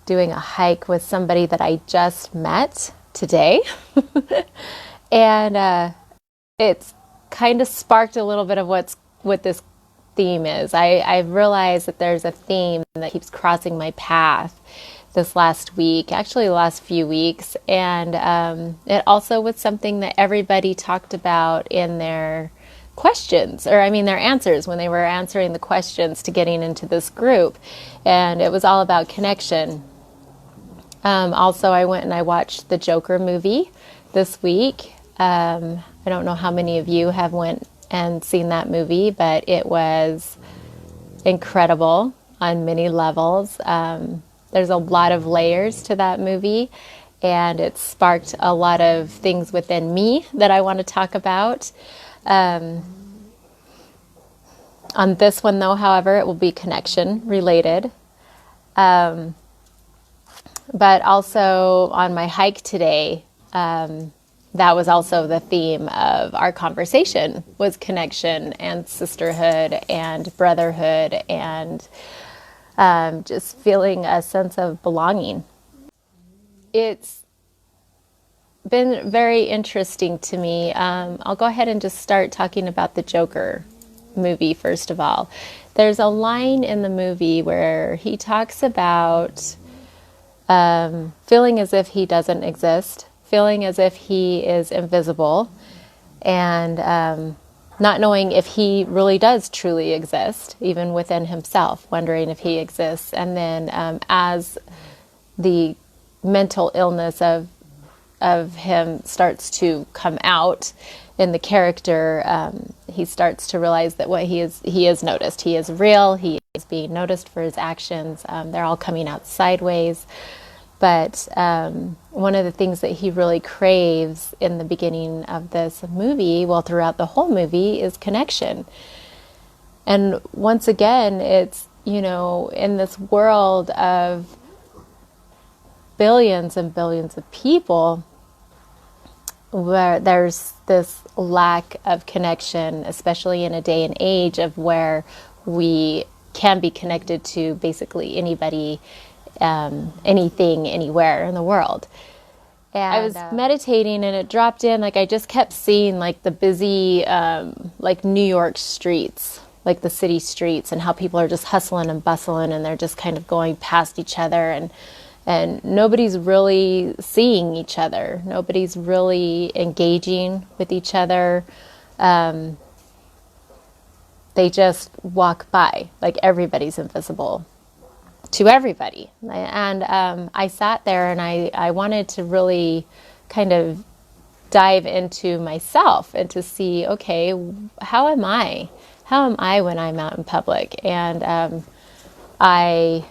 doing a hike with somebody that I just met today. And it's kind of sparked a little bit of what this theme is. I've realized that there's a theme that keeps crossing my path this last week, actually the last few weeks. And it also was something that everybody talked about in their questions, or their answers when they were answering the questions to getting into this group. And it was all about connection. Also, I went and I watched the Joker movie this week. I don't know how many of you have went and seen that movie, but it was incredible on many levels. There's a lot of layers to that movie, and it sparked a lot of things within me that I want to talk about. On this one, though, however, it will be connection related. But also on my hike today, that was also the theme of our conversation, was connection and sisterhood and brotherhood and just feeling a sense of belonging. It's been very interesting to me. I'll go ahead and just start talking about the Joker movie first of all. There's a line in the movie where he talks about feeling as if he doesn't exist, feeling as if he is invisible, and not knowing if he really does truly exist, even within himself, wondering if he exists. And then as the mental illness of him starts to come out in the character, he starts to realize that what he is noticed. He is real. He is being noticed for his actions. They're all coming out sideways. But one of the things that he really craves in the beginning of this movie, well, throughout the whole movie, is connection. And once again, it's, in this world of billions and billions of people, where there's this lack of connection, especially in a day and age of where we can be connected to basically anybody, anything, anywhere in the world. And I was meditating and it dropped in, I just kept seeing the busy, New York streets, the city streets, and how people are just hustling and bustling and they're just kind of going past each other, and nobody's really seeing each other. Nobody's really engaging with each other. They just walk by, everybody's invisible to everybody. And I sat there and I wanted to really kind of dive into myself and to see, okay, how am I? How am I when I'm out in public? And I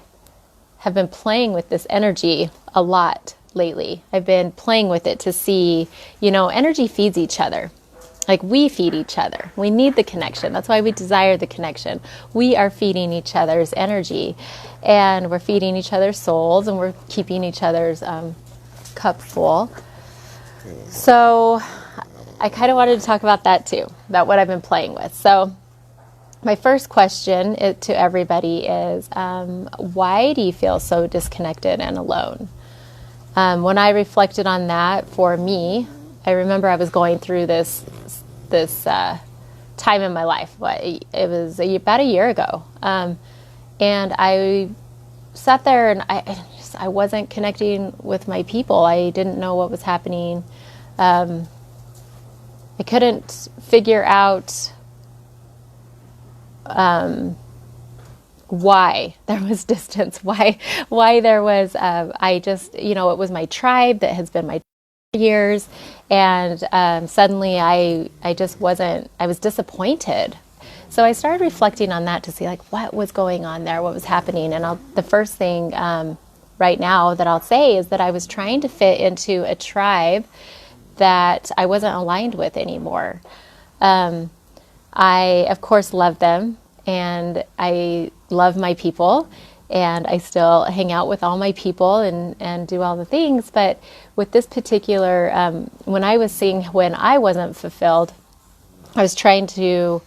have been playing with this energy a lot lately. I've been playing with it to see, energy feeds each other. We feed each other. We need the connection. That's why we desire the connection. We are feeding each other's energy, and we're feeding each other's souls, and we're keeping each other's cup full. So I kind of wanted to talk about that too, about what I've been playing with. So my first question to everybody is, why do you feel so disconnected and alone? When I reflected on that, for me, I remember I was going through this time in my life. It was about a year ago, and I sat there and I wasn't connecting with my people. I didn't know what was happening. I couldn't figure out why there was distance. Why there was. I just, it was my tribe that has been my years, and suddenly I just wasn't. I was disappointed. So I started reflecting on that to see what was going on there, what was happening. And the first thing right now that I'll say is that I was trying to fit into a tribe that I wasn't aligned with anymore. I, of course, love them, and I love my people, and I still hang out with all my people and do all the things. But with this particular, when I was seeing when I wasn't fulfilled, I was trying to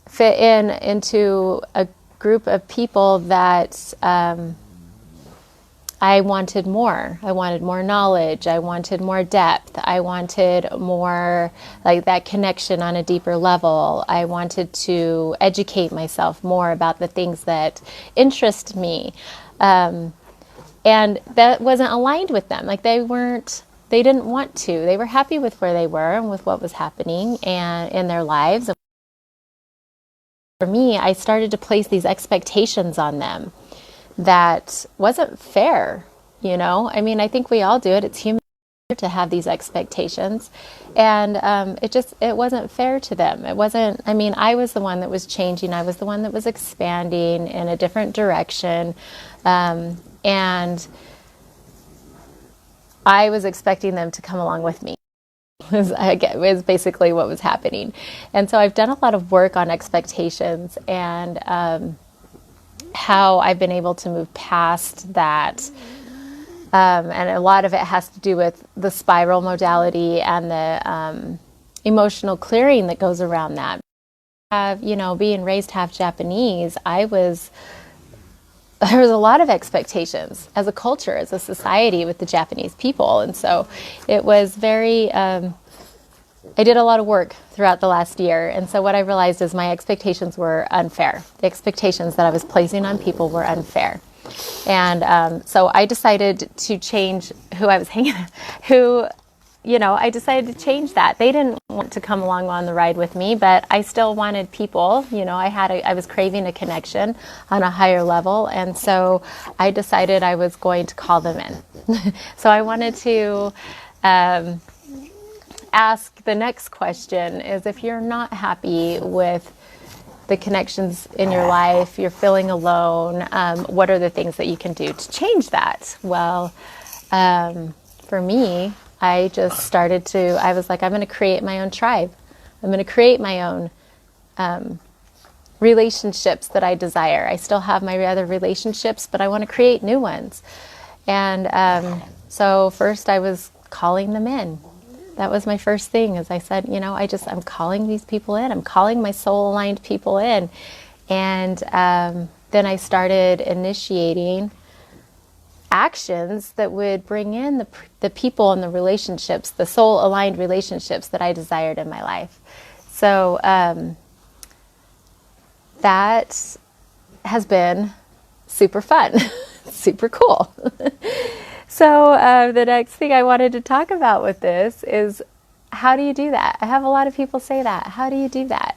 fit into a group of people that I wanted more. I wanted more knowledge. I wanted more depth. I wanted more, like, that connection on a deeper level. I wanted to educate myself more about the things that interest me. And that wasn't aligned with them. Like, they didn't want to. They were happy with where they were and with what was happening and in their lives. For me, I started to place these expectations on them that wasn't fair, you know? I mean, I think we all do it. It's human to have these expectations. And it wasn't fair to them. It wasn't, I mean, I was the one that was changing. I was the one that was expanding in a different direction. And I was expecting them to come along with me. Was basically what was happening. And so I've done a lot of work on expectations and how I've been able to move past that. And a lot of it has to do with the spiral modality and the emotional clearing that goes around that. Being raised half Japanese, there was a lot of expectations as a culture, as a society with the Japanese people. And so it was very, I did a lot of work throughout the last year. And so what I realized is my expectations were unfair. The expectations that I was placing on people were unfair. And so I decided to change who I was hanging with, I decided to change that. They didn't want to come along on the ride with me, but I still wanted people. I was craving a connection on a higher level, and so I decided I was going to call them in. So I wanted to ask the next question is, if you're not happy with the connections in your life, you're feeling alone, what are the things that you can do to change that? Well, for me, I just I was like, I'm going to create my own tribe. I'm going to create my own relationships that I desire. I still have my other relationships, but I want to create new ones. And so first I was calling them in. That was my first thing, as I said, I'm calling these people in. I'm calling my soul-aligned people in. And then I started initiating actions that would bring in the people and the relationships, the soul-aligned relationships that I desired in my life. So that has been super fun, super cool. So the next thing I wanted to talk about with this is, how do you do that? I have a lot of people say that. How do you do that?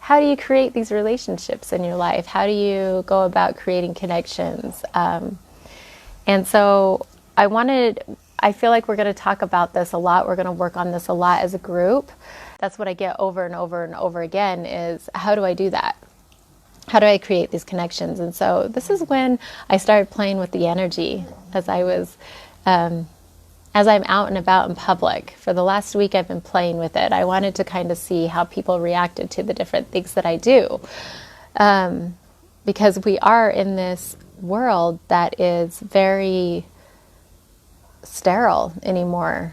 How do you create these relationships in your life? How do you go about creating connections? And so I feel like we're going to talk about this a lot. We're going to work on this a lot as a group. That's what I get over and over and over again is, how do I do that? How do I create these connections? And so this is when I started playing with the energy as I'm out and about in public. For the last week, I've been playing with it. I wanted to kind of see how people reacted to the different things that I do. Because we are in this world that is very sterile anymore.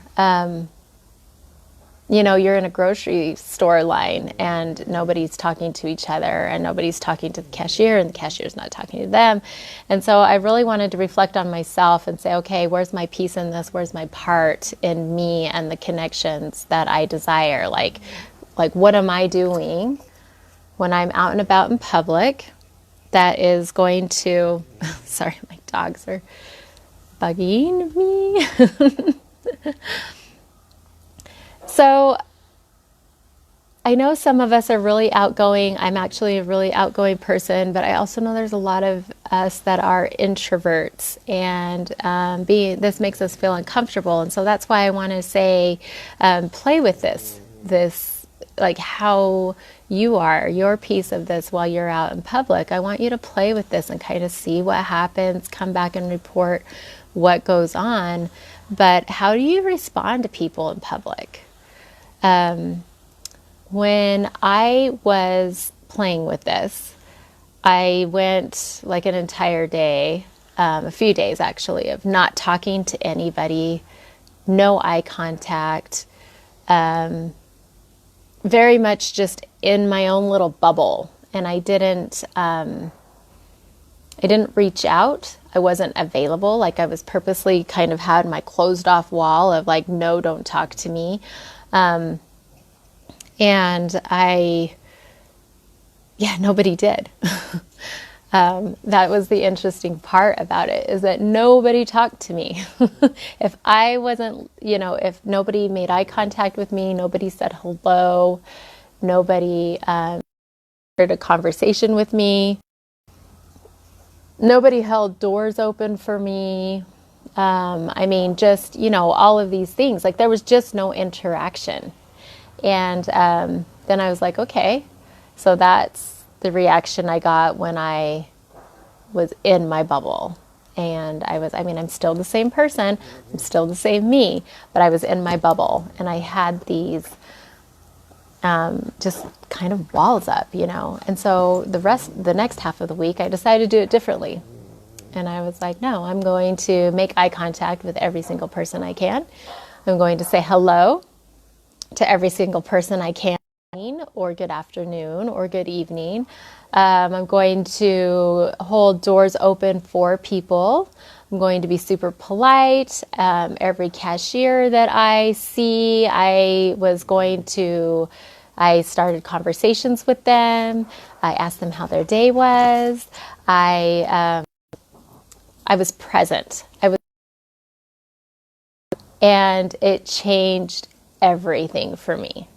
You're in a grocery store line and nobody's talking to each other and nobody's talking to the cashier and the cashier's not talking to them. And so I really wanted to reflect on myself and say, okay, where's my piece in this? Where's my part in me and the connections that I desire? Like what am I doing when I'm out and about in public that is going to, sorry, my dogs are bugging me. So I know some of us are really outgoing. I'm actually a really outgoing person, but I also know there's a lot of us that are introverts, and this makes us feel uncomfortable. And so that's why I want to say, play with this, like how you are, your piece of this while you're out in public. I want you to play with this and kind of see what happens, come back and report what goes on. But how do you respond to people in public? When I was playing with this, I went like an entire day, a few days actually, of not talking to anybody, no eye contact, very much just in my own little bubble. And I didn't I didn't reach out. I wasn't available. Like I was purposely kind of had my closed off wall of like, no, don't talk to me. And nobody did. That was the interesting part about it, is that nobody talked to me. If I wasn't, if nobody made eye contact with me, nobody said hello, nobody started a conversation with me, nobody held doors open for me. Just, all of these things, like there was just no interaction. And then I was like, okay, so that's the reaction I got when I was in my bubble. And I'm still the same person, I'm still the same me, but I was in my bubble and I had these just kind of walls up, And so the next half of the week, I decided to do it differently. And I was like, no, I'm going to make eye contact with every single person I can. I'm going to say hello to every single person I can, or good afternoon, or good evening. I'm going to hold doors open for people. I'm going to be super polite. Every cashier that I see, I started conversations with them. I asked them how their day was. I was present. And it changed everything for me.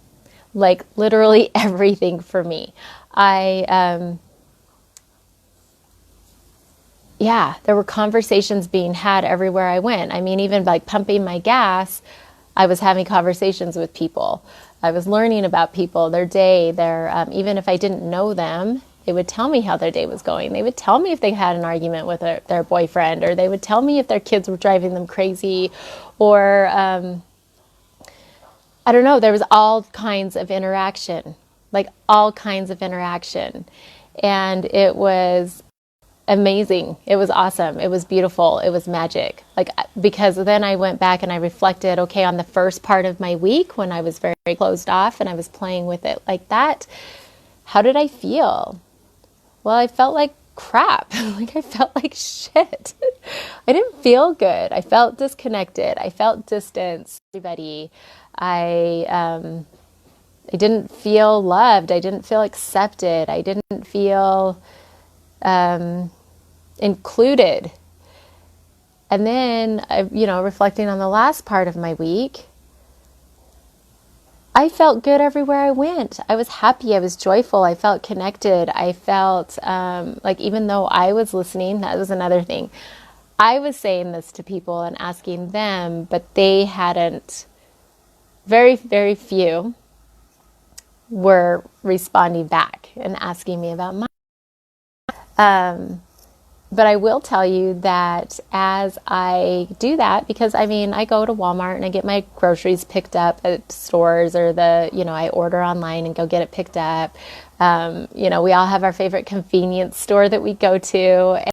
Like literally everything for me. There were conversations being had everywhere I went. Even like pumping my gas, I was having conversations with people. I was learning about people, their day, even if I didn't know them, they would tell me how their day was going. They would tell me if they had an argument with their boyfriend, or they would tell me if their kids were driving them crazy, or I don't know, there was all kinds of interaction, and it was amazing. It was awesome. It was beautiful. It was magic. Because then I went back and I reflected, okay, on the first part of my week when I was very closed off and I was playing with it like that, how did I feel? Well, I felt like crap. I felt like shit. I didn't feel good. I felt disconnected. I felt distance. Everybody. I didn't feel loved. I didn't feel accepted. I didn't feel included. And then, reflecting on the last part of my week, I felt good everywhere I went. I was happy. I was joyful. I felt connected. I felt even though I was listening, that was another thing. I was saying this to people and asking them, but they hadn't. Very, very few were responding back and asking me about my. But I will tell you that as I do that, because I go to Walmart and I get my groceries picked up at stores, or I order online and go get it picked up. We all have our favorite convenience store that we go to. And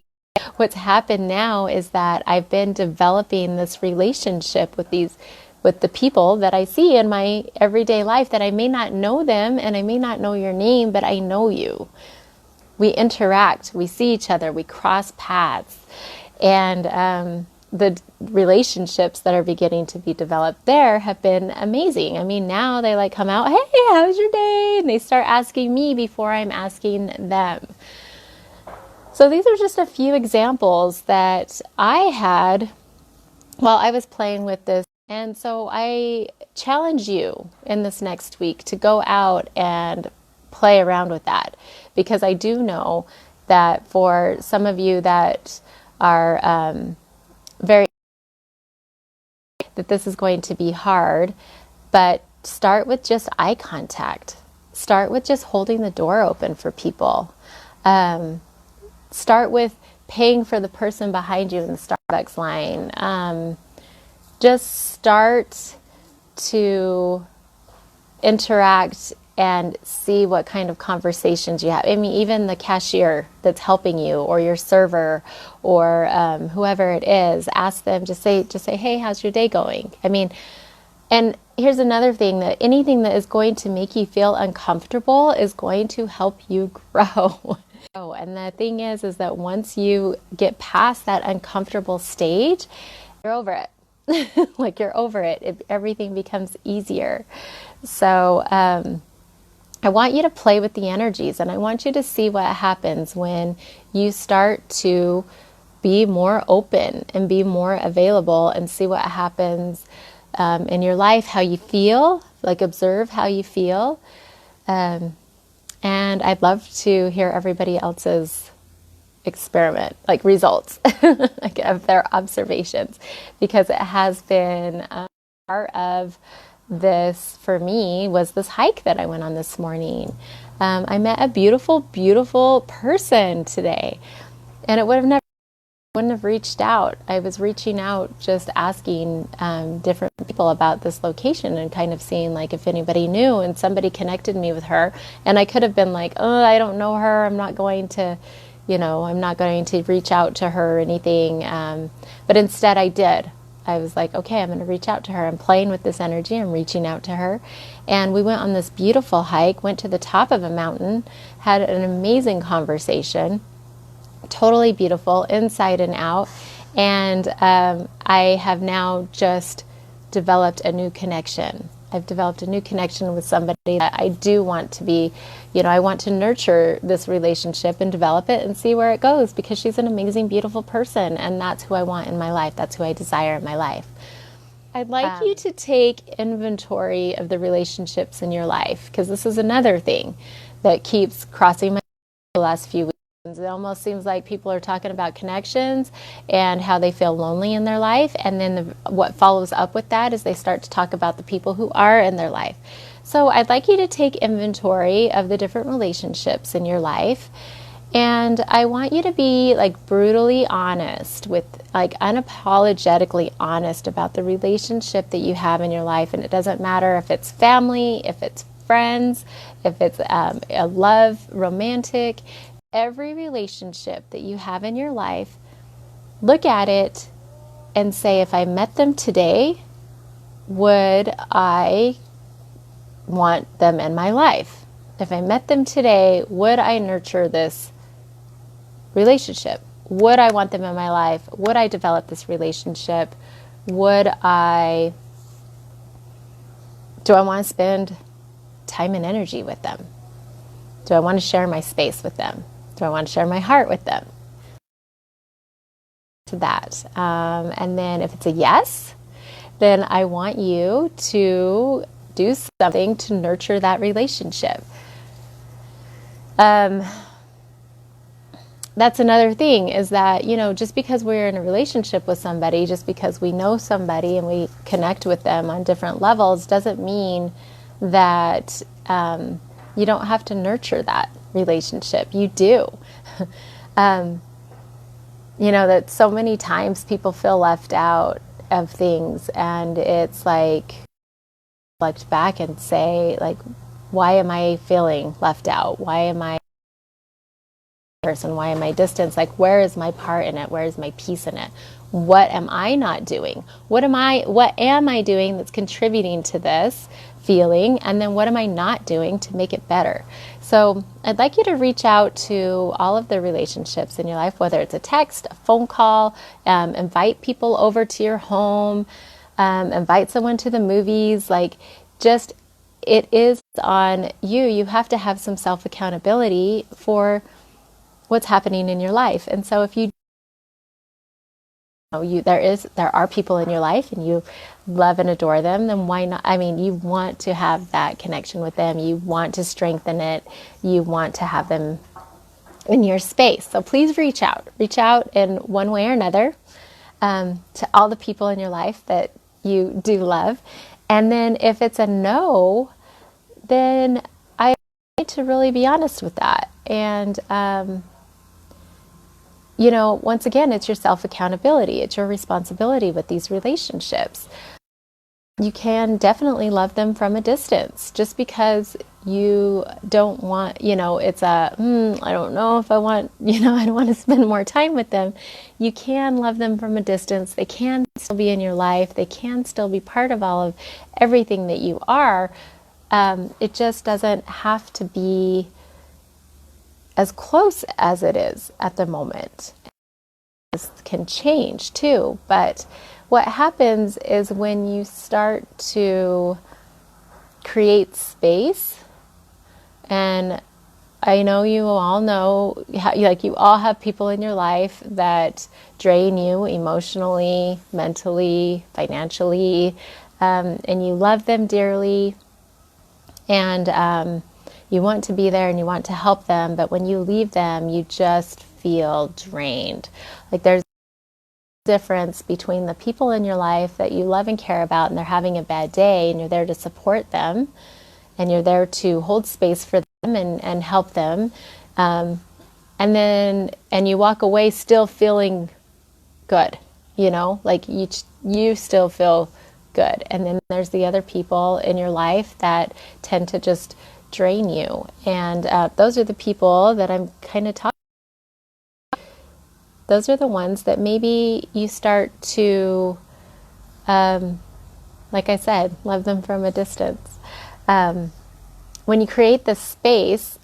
what's happened now is that I've been developing this relationship with the people that I see in my everyday life, that I may not know them and I may not know your name, but I know you. We interact, we see each other, we cross paths. And the relationships that are beginning to be developed there have been amazing. Now they come out, hey, how's your day? And they start asking me before I'm asking them. So these are just a few examples that I had while I was playing with this. And so I challenge you in this next week to go out and play around with that, because I do know that for some of you that are that this is going to be hard, but start with just eye contact. Start with just holding the door open for people. Start with paying for the person behind you in the Starbucks line. Just start to interact and see what kind of conversations you have. Even the cashier that's helping you, or your server, or whoever it is, ask them, just say, hey, how's your day going? And here's another thing, that anything that is going to make you feel uncomfortable is going to help you grow. Oh, and the thing is that once you get past that uncomfortable stage, you're over it. Like you're over it. Everything becomes easier. So I want you to play with the energies, and I want you to see what happens when you start to be more open and be more available, and see what happens in your life, how you feel, like observe how you feel. And I'd love to hear everybody else's experiment, like results like of their observations, because it has been part of this for me was this hike that I went on this morning. I met a beautiful, beautiful person today, and it wouldn't have reached out. I was reaching out, just asking different people about this location and kind of seeing like if anybody knew, and somebody connected me with her, and I could have been like, oh, I don't know her. I'm not going to reach out to her or anything. But instead I did. I was like, okay, I'm going to reach out to her. I'm playing with this energy. I'm reaching out to her. And we went on this beautiful hike, went to the top of a mountain, had an amazing conversation, totally beautiful inside and out. And I have now just developed a new connection. I've developed a new connection with somebody that I do want to be, I want to nurture this relationship and develop it and see where it goes, because she's an amazing, beautiful person, and that's who I want in my life. That's who I desire in my life. I'd like you to take inventory of the relationships in your life, because this is another thing that keeps crossing my the last few weeks. It almost seems like people are talking about connections and how they feel lonely in their life, and then what follows up with that is they start to talk about the people who are in their life. So I'd like you to take inventory of the different relationships in your life, and I want you to be like brutally honest, with like unapologetically honest about the relationship that you have in your life. And it doesn't matter if it's family, if it's friends, if it's a love, romantic. Every relationship that you have in your life, look at it and say, if I met them today, would I want them in my life? If I met them today, would I nurture this relationship? Would I want them in my life? Would I develop this relationship? Do I want to spend time and energy with them? Do I want to share my space with them? Do I want to share my heart with them? To that. And then if it's a yes, then I want you to do something to nurture that relationship. That's another thing, is that, just because we're in a relationship with somebody, just because we know somebody and we connect with them on different levels, doesn't mean that you don't have to nurture that relationship. You do. That so many times people feel left out of things, and it's like, reflect back and say, like, why am I feeling left out? Why am I person? Why am I distant? Like, where is my part in it? Where is my piece in it? What am I not doing? What am I doing that's contributing to this feeling? And then what am I not doing to make it better? So I'd like you to reach out to all of the relationships in your life, whether it's a text, a phone call, invite people over to your home, invite someone to the movies. Like, just, it is on you. You have to have some self-accountability for what's happening in your life. And so if there are people in your life and you love and adore them, then why not? I mean, you want to have that connection with them. You want to strengthen it. You want to have them in your space. So please reach out in one way or another, to all the people in your life that you do love. And then if it's a no, then I need to really be honest with that. And, once again, it's your self-accountability. It's your responsibility with these relationships. You can definitely love them from a distance. Just because you don't want, it's I don't know if I want, I don't want to spend more time with them. You can love them from a distance. They can still be in your life. They can still be part of all of everything that you are. It just doesn't have to be as close as it is at the moment. This can change too, but what happens is when you start to create space, and I know you all know, like you all have people in your life that drain you emotionally, mentally, financially, and you love them dearly, and you want to be there and you want to help them, but when you leave them, you just feel drained. Like there's a difference between the people in your life that you love and care about and they're having a bad day and you're there to support them and you're there to hold space for them and help them. And you walk away still feeling good, like you still feel good. And then there's the other people in your life that tend to just drain you. And those are the people that I'm kind of talking about. Those are the ones that maybe you start to, like I said, love them from a distance. When you create this space,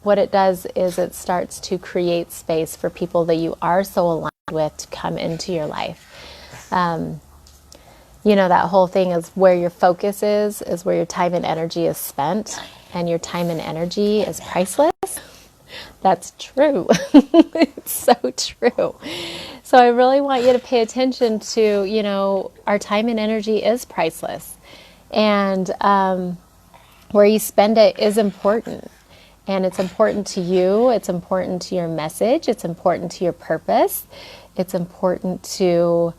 what it does is it starts to create space for people that you are so aligned with to come into your life. That whole thing is where your focus is where your time and energy is spent, and your time and energy is priceless. That's true. It's so true. So I really want you to pay attention to, our time and energy is priceless. And where you spend it is important. And it's important to you. It's important to your message. It's important to your purpose. It's important to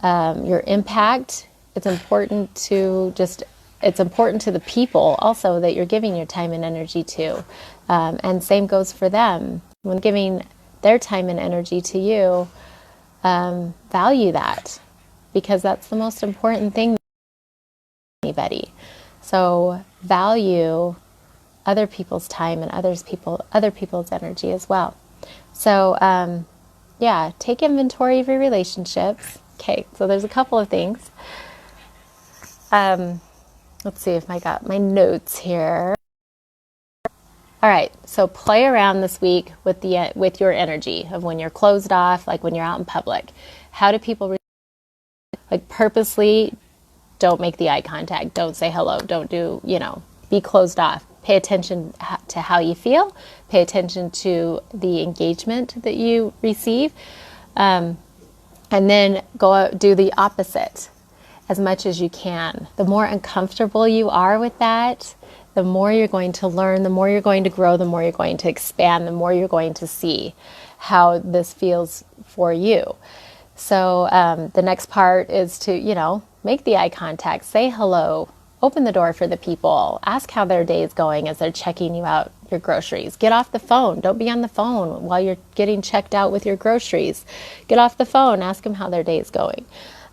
your impact. It's important to it's important to the people also that you're giving your time and energy to. And same goes for them. When giving their time and energy to you, value that, because that's the most important thing to anybody. So value other people's time and other people's energy as well. So take inventory of your relationships. Okay, so there's a couple of things. Let's see if I got my notes here. All right, so play around this week with your energy of when you're closed off, like when you're out in public. How do people purposely don't make the eye contact, don't say hello, don't do, be closed off. Pay attention to how you feel, pay attention to the engagement that you receive, and then go out, do the opposite as much as you can. The more uncomfortable you are with that, the more you're going to learn, the more you're going to grow, the more you're going to expand, the more you're going to see how this feels for you. So the next part is to, make the eye contact, say hello, open the door for the people, ask how their day is going as they're checking you out your groceries. Get off the phone. Don't be on the phone while you're getting checked out with your groceries. Get off the phone, ask them how their day is going.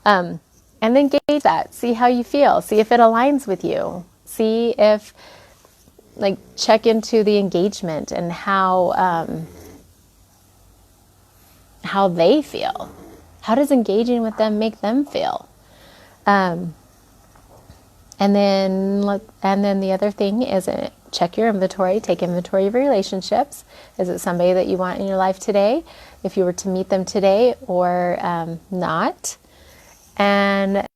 And then gauge that, see how you feel, see if it aligns with you, see if, check into the engagement and how they feel. How does engaging with them make them feel? And then the other thing is check your inventory, take inventory of your relationships. Is it somebody that you want in your life today? If you were to meet them today or not? And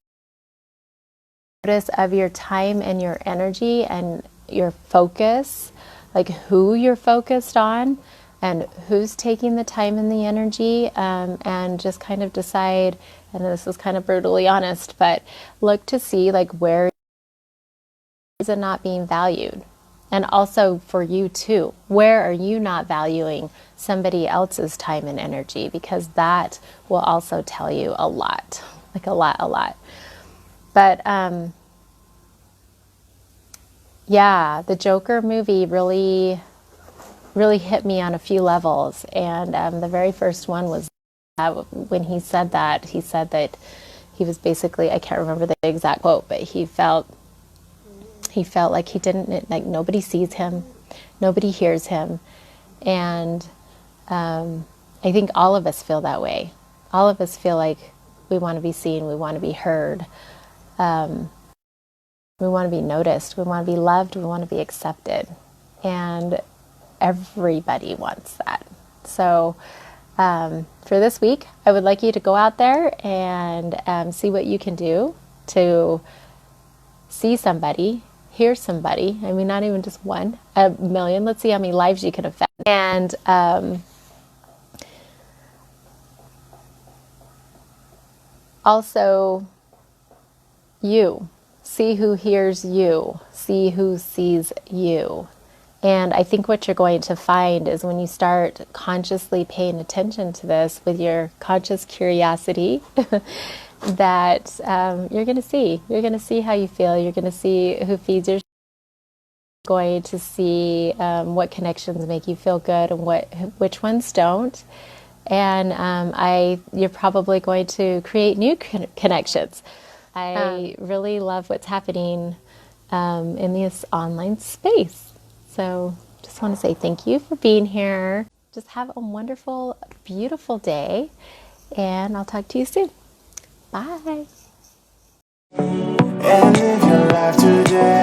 notice of your time and your energy and your focus, like who you're focused on and who's taking the time and the energy, and just kind of decide, and this is kind of brutally honest, but look to see where is it not being valued? And also for you too, where are you not valuing somebody else's time and energy? Because that will also tell you a lot, a lot. But the Joker movie really hit me on a few levels. And the very first one was when he said that he was basically, I can't remember the exact quote, but he felt like he didn't, nobody sees him, nobody hears him. And I think all of us feel that way. All of us feel like we want to be seen, we want to be heard, we want to be noticed, we want to be loved, we want to be accepted. And everybody wants that. So for this week, I would like you to go out there and see what you can do to see somebody, hear somebody. I mean, not even just one, a million. Let's see how many lives you can affect. And also, you. See who hears you. See who sees you. And I think what you're going to find is when you start consciously paying attention to this with your conscious curiosity, that you're going to see. You're going to see how you feel. You're going to see who feeds your. Going to see what connections make you feel good and which ones don't. And you're probably going to create new connections. I really love what's happening in this online space. So just want to say thank you for being here. Just have a wonderful, beautiful day, and I'll talk to you soon. Bye. And live your life today.